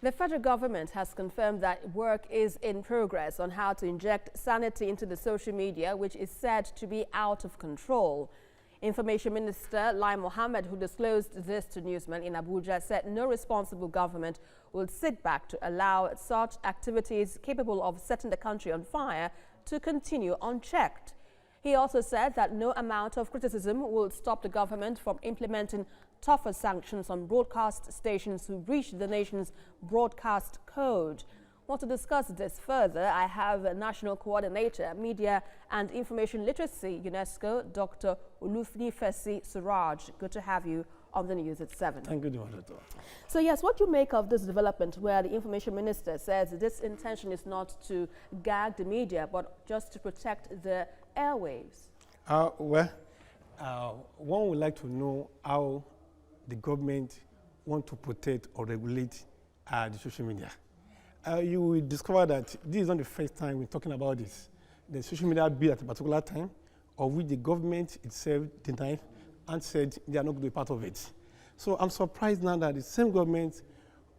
The federal government has confirmed that work is in progress on how to inject sanity into the social media, which is said to be out of control. Information Minister Lai Mohammed, who disclosed this to newsmen in Abuja, said no responsible government will sit back to allow such activities capable of setting the country on fire to continue unchecked. He also said that no amount of criticism will stop the government from implementing tougher sanctions on broadcast stations who breach the nation's broadcast code. Well, to discuss this further, I have National Coordinator, Media and Information Literacy, UNESCO, Dr. Olunifesi Suraj. Good to have you on the news at 7. Thank you, Doctor. So, yes, what do you make of this development where the Information Minister says this intention is not to gag the media, but just to protect the airwaves? One would like to know how the government want to protect or regulate the social media. You will discover that this is not the first time we're talking about this. The social media bill at a particular time, of which the government itself denied and said they are not going to be part of it. So I'm surprised now that the same government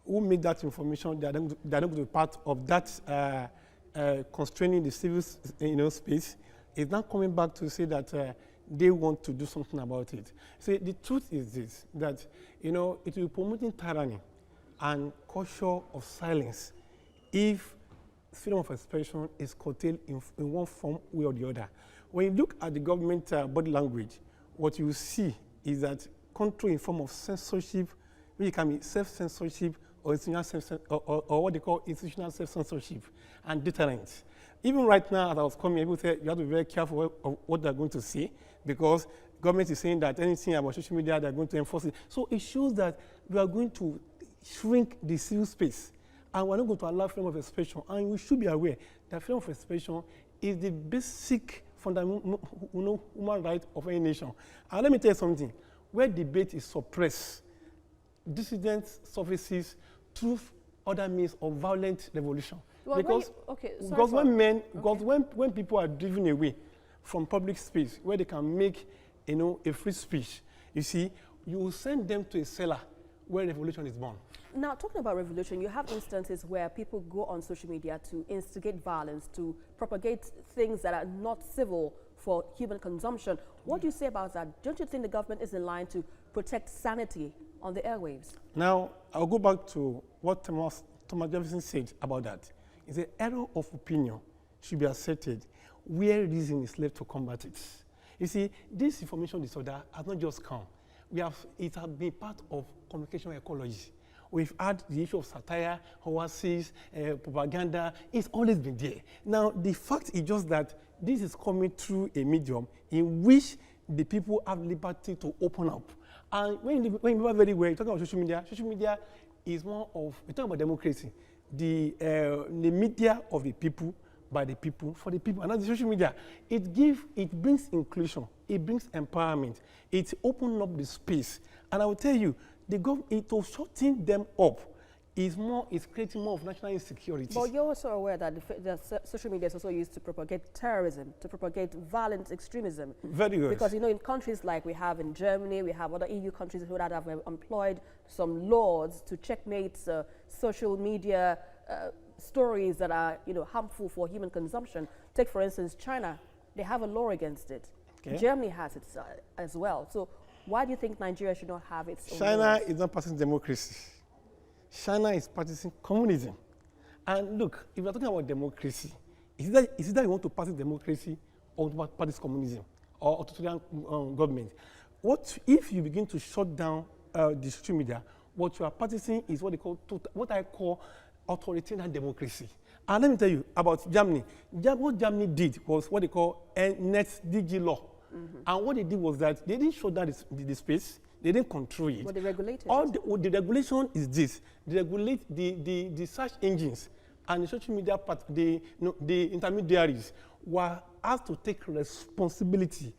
who made that information, they are not going to be part of that constraining the civil space, is now coming back to say that they want to do something about it. See, the truth is this, that it will be promoting tyranny and culture of silence if freedom of expression is curtailed in one form way or the other. When you look at the government body language, what you see is that control in form of censorship, which can be self-censorship or or what they call institutional self-censorship and deterrence. Even right now, as I was coming, people say you have to be very careful of what they're going to say, because government is saying that anything about social media, they're going to enforce it. So it shows that we are going to shrink the civil space, and we're not going to allow freedom of expression. And we should be aware that freedom of expression is the basic fundamental human right of any nation. And let me tell you something, where debate is suppressed, dissidence surfaces through other means of violent revolution. Well, because when people are driven away from public space where they can make a free speech, you see, you will send them to a cellar where revolution is born. Now, talking about revolution, you have instances where people go on social media to instigate violence, to propagate things that are not civil for human consumption. What do you say about that? Don't you think the government is in line to protect sanity on the airwaves? Now, I'll go back to what Thomas Jefferson said about that. He said, error of opinion should be accepted where reason is left to combat it. You see, this information disorder has not just come. It has been part of communication ecology. We've had the issue of satire, oasis, propaganda. It's always been there. Now, the fact is just that this is coming through a medium in which the people have liberty to open up. And when you remember very well, you're talking about social media is more of, we're talking about democracy. The media of the people, by the people, for the people. And that's the social media. It brings inclusion. It brings empowerment. It opens up the space. And I will tell you, the government, to shutting them up is creating more of national insecurity. But you're also aware that the social media is also used to propagate terrorism, to propagate violent extremism. Very good. Because, in countries like we have in Germany, we have other EU countries who have employed some laws to checkmate social media stories that are, harmful for human consumption. Take, for instance, China. They have a law against it. Okay. Germany has it as well. So why do you think Nigeria should not have its own China laws? is not practicing democracy. China is practicing communism. And look, if we're talking about democracy, is it that you want to practice democracy or to practice communism or authoritarian government? What if you begin to shut down the social media? What you are practicing is what I call authoritarian democracy. And let me tell you about Germany. What Germany did was what they call a net DG law. Mm-hmm. And what they did was that they didn't shut down the space, they didn't control it. But they regulated it. The regulation is this. They regulate the search engines and the social media the intermediaries were asked to take responsibility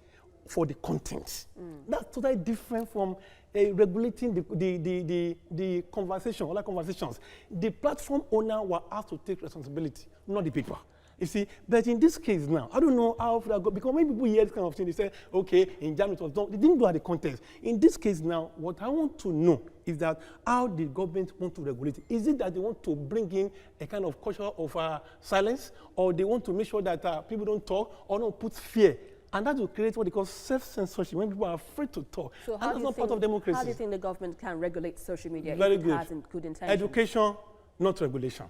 for the content. That's totally different from regulating the conversation, all the conversations. The platform owner were asked to take responsibility, not the people. You see, but in this case now, I don't know how that go, because when people hear this kind of thing, they say, okay, in January it was done. They didn't do at the context. In this case now, what I want to know is that how the government want to regulate it. Is it that they want to bring in a kind of culture of silence, or they want to make sure that people don't talk, or don't put fear? And that will create what they call self-censorship, when people are afraid to talk. So and that's not part of democracy. How do you think the government can regulate social media Very if it good. has good intentions? Education, not regulation.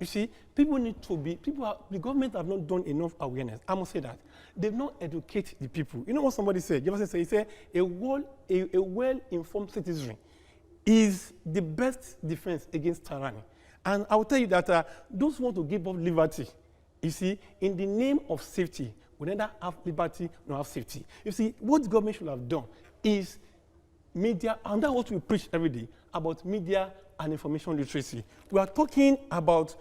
You see, people need to be, the government have not done enough awareness. I must say that. They've not educated the people. You know what somebody said? He said, a well-informed citizenry is the best defense against tyranny. And I will tell you that those who want to give up liberty, you see, in the name of safety, we neither have liberty nor have safety. You see, what the government should have done is media, and that's what we preach every day, about media and information literacy. We are talking about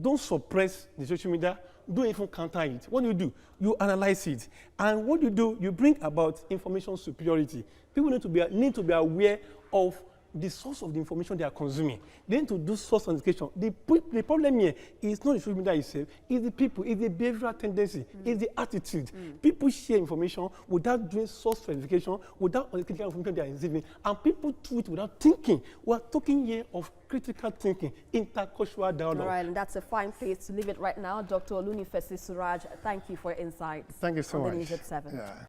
don't suppress the social media, don't even counter it. What do? You analyze it. And what you do, you bring about information superiority. People need to be aware of the source of the information they are consuming. They need to do source authentication. The problem here is not the social media itself, it's the people, it's the behavioral tendency, it's the attitude. People share information without doing source verification, without authenticating information they are receiving, and people tweet without thinking. We are talking here of critical thinking, intercultural dialogue. All right, and that's a fine place to leave it right now. Dr. Olunifesi Suraj, thank you for your insights. Thank you so much. On the News at 7. Yeah.